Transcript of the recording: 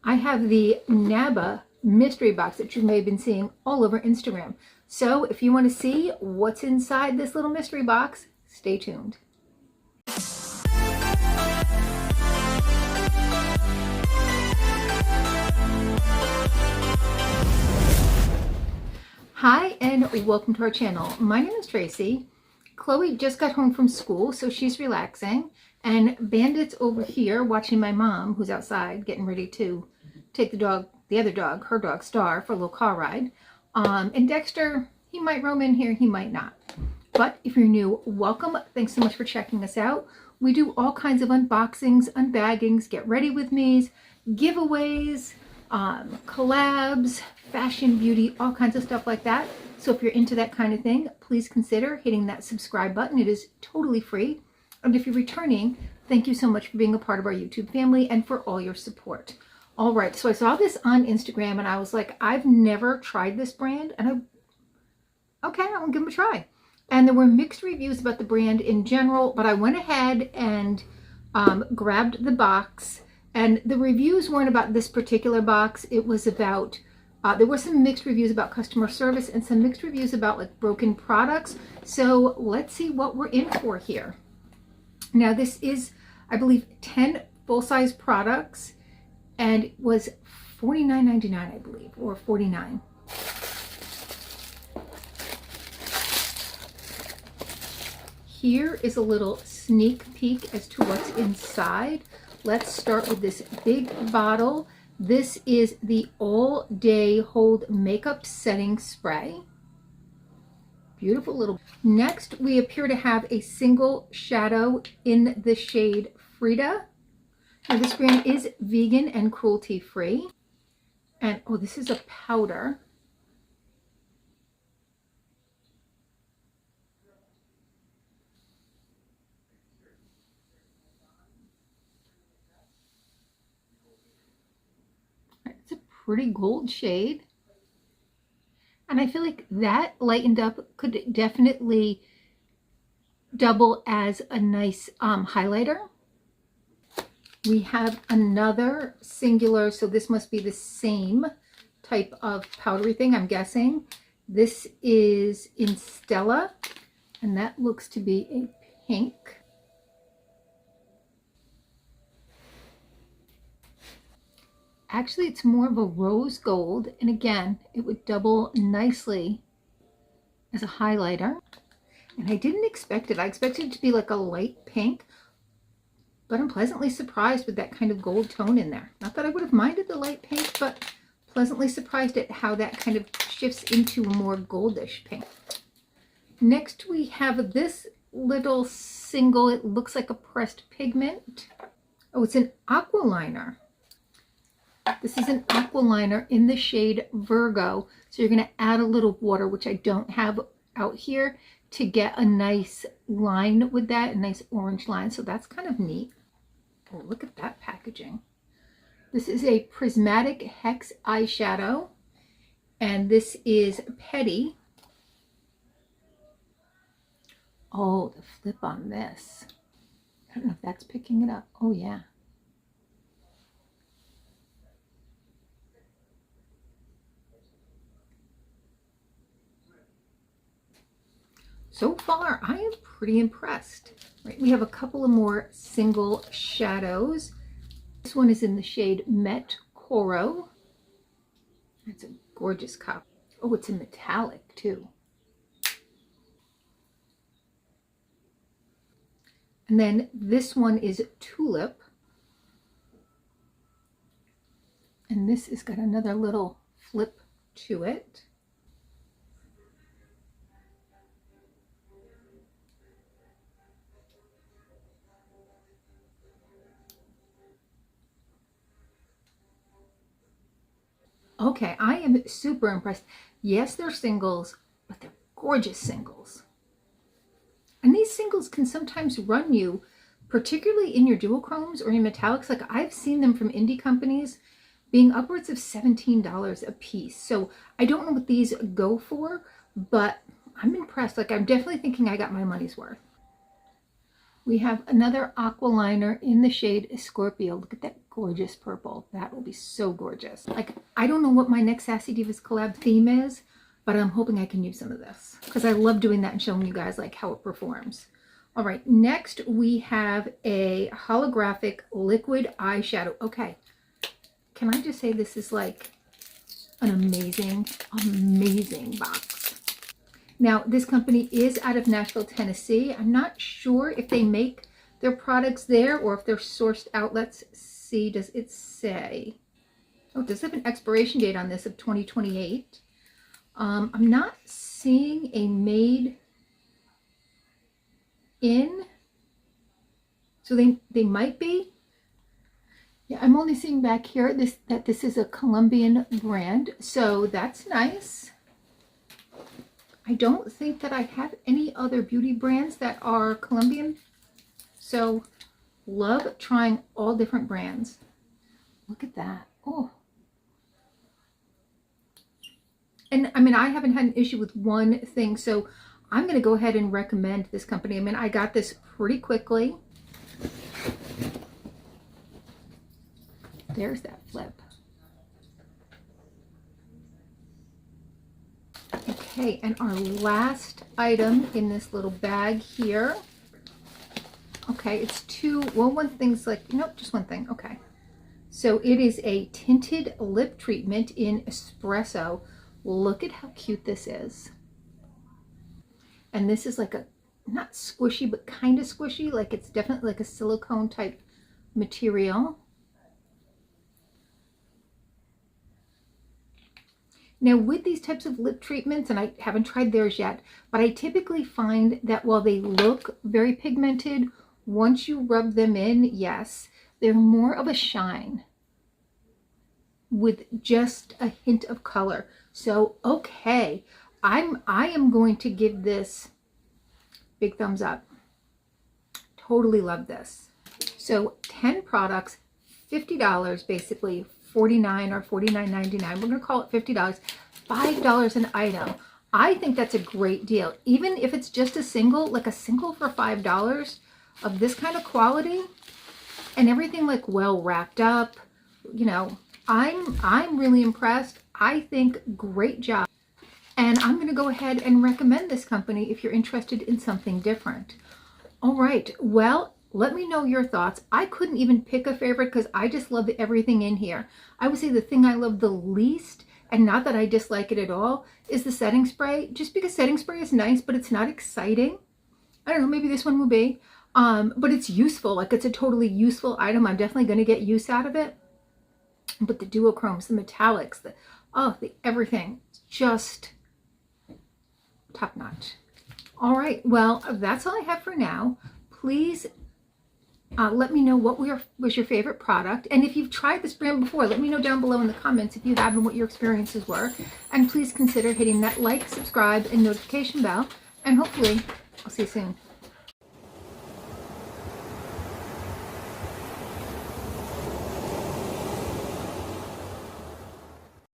I have the NABA mystery box that you may have been seeing all over Instagram. So if you want to see what's inside this little mystery box, stay tuned. Hi and welcome to our channel. My name is Tracy. Chloe just got home from school, so she's relaxing. And Bandit's over here watching my mom, who's outside getting ready to take the other dog, her dog Star, for a little car ride. And Dexter, he might roam in here, he might not. But if you're new, welcome. Thanks so much for checking us out. We do all kinds of unboxings, unbaggings, get ready with me's, giveaways, collabs, fashion, beauty, all kinds of stuff like that. So if you're into that kind of thing, please consider hitting that subscribe button. It is totally free. And if you're returning, thank you so much for being a part of our YouTube family and for all your support. All right, so I saw this on Instagram and I was like, I've never tried this brand, and okay, I'll give them a try. And there were mixed reviews about the brand in general, but I went ahead and grabbed the box, and the reviews weren't about this particular box. It was about, there were some mixed reviews about customer service and some mixed reviews about like broken products. So let's see what we're in for here. Now this is, I believe, 10 full-size products, and it was $49.99, I believe, or $49. Here is a little sneak peek as to what's inside. Let's start with this big bottle. This is the All Day Hold Makeup Setting Spray. Beautiful little. Next, we appear to have a single shadow in the shade Frida. Now, this brand is vegan and cruelty-free. And, oh, this is a powder. It's a pretty gold shade. And I feel like that lightened up could definitely double as a nice highlighter. We have another singular, so this must be the same type of powdery thing, I'm guessing. This is in Stella, and that looks to be a pink. Actually, it's more of a rose gold, and again, it would double nicely as a highlighter. And I didn't expect it. I expected it to be like a light pink, but I'm pleasantly surprised with that kind of gold tone in there. Not that I would have minded the light pink, but pleasantly surprised at how that kind of shifts into a more goldish pink. Next, we have this little single, it looks like a pressed pigment. Oh, it's an aqua liner. This is an aqua liner in the shade Virgo. So you're going to add a little water, which I don't have out here, to get a nice line with that, a nice orange line. So that's kind of neat. Oh, look at that packaging. This is a prismatic hex eyeshadow, and this is Petty. Oh, the flip on this. I don't know if that's picking it up. Oh, yeah. So far, I am pretty impressed. Right, we have a couple of more single shadows. This one is in the shade Met Coral. That's a gorgeous cup. Oh, it's in metallic too. And then this one is Tulip. And this has got another little flip to it. Okay, I am super impressed. Yes, they're singles, but they're gorgeous singles. And these singles can sometimes run you, particularly in your duochromes or your metallics. Like I've seen them from indie companies being upwards of $17 a piece. So I don't know what these go for, but I'm impressed. Like I'm definitely thinking I got my money's worth. We have another aqua liner in the shade Scorpio. Look at that gorgeous purple. That will be so gorgeous. Like, I don't know what my next Sassy Divas collab theme is, but I'm hoping I can use some of this because I love doing that and showing you guys like how it performs. All right, next we have a holographic liquid eyeshadow. Okay, can I just say this is like an amazing, amazing box. Now, this company is out of Nashville, Tennessee. I'm not sure if they make their products there or if they're sourced out. Let's see, does it say? Oh, it does have an expiration date on this of 2028. I'm not seeing a made in, so they might be. Yeah, I'm only seeing back here that this is a Colombian brand, so that's nice. I don't think that I have any other beauty brands that are Colombian, so love trying all different brands. Look at that. Oh, and I mean, I haven't had an issue with one thing, so I'm going to go ahead and recommend this company. I mean, I got this pretty quickly. There's that flip. Okay, and our last item in this little bag here. Okay, it's two, well, one thing's like, nope, just one thing. Okay. So it is a tinted lip treatment in espresso. Look at how cute this is. And this is like a, not squishy, but kind of squishy. Like it's definitely like a silicone type material. Now with these types of lip treatments, and I haven't tried theirs yet, but I typically find that while they look very pigmented, once you rub them in, yes, they're more of a shine with just a hint of color. So, okay, I am going to give this big thumbs up. Totally love this. So 10 products, $50 basically, $49 or $49.99. We're going to call it $50, $5 an item. I think that's a great deal. Even if it's just a single, like a single for $5 of this kind of quality and everything like well wrapped up, you know, I'm really impressed. I think great job. And I'm going to go ahead and recommend this company if you're interested in something different. All right. Well, let me know your thoughts. I couldn't even pick a favorite because I just love everything in here. I would say the thing I love the least, and not that I dislike it at all, is the setting spray. Just because setting spray is nice, but it's not exciting. I don't know, maybe this one will be. But it's useful. Like it's a totally useful item. I'm definitely going to get use out of it. But the duochromes, the metallics, the everything, just top notch. All right, well, that's all I have for now. Please let me know what was your favorite product. And if you've tried this brand before, let me know down below in the comments if you have and what your experiences were. And please consider hitting that like, subscribe, and notification bell. And hopefully, I'll see you soon.